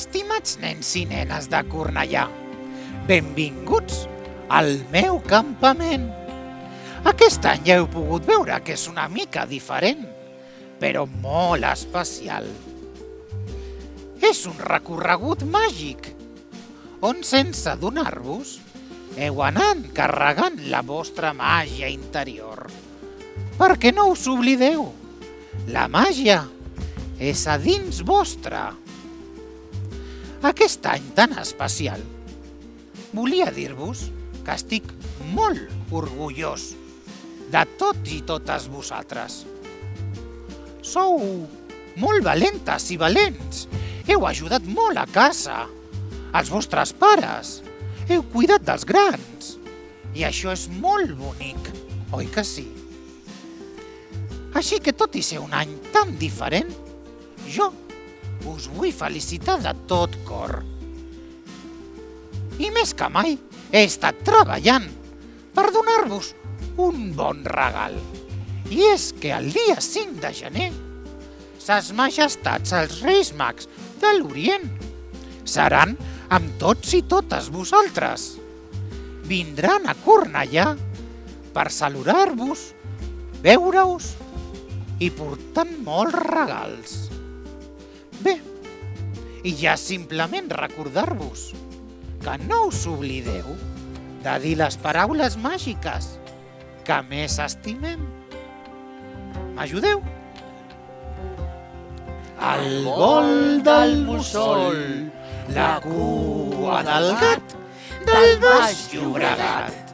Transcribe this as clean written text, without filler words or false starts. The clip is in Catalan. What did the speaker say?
Estimats nens i nenes de Cornellà, benvinguts al meu campament. Aquest any ja heu pogut veure que és una mica diferent, però molt especial. És un recorregut màgic, on sense adonar-vos heu anat carregant la vostra màgia interior. Perquè no us oblideu, la màgia és a dins vostre. Aquest any tan especial, volia dir-vos que estic molt orgullós de tots i totes vosaltres. Sou molt valentes i valents, heu ajudat molt a casa, als vostres pares, heu cuidat dels grans, i això és molt bonic, oi que sí? Així que tot i ser un any tan diferent, jo us vull felicitar de tot cor. I més que mai he estat treballant per donar-vos un bon regal. I és que el dia 5 de gener, Ses Majestats els Reis Mags de l'Orient seran amb tots i totes vosaltres. Vindran a Cornellà per saludar-vos, veure-us i portant molts regals. Bé, i ja simplement recordar-vos que no us oblideu de dir les paraules màgiques que més estimem. M'ajudeu? El vol del mussol, la cua del gat del Baix Llobregat.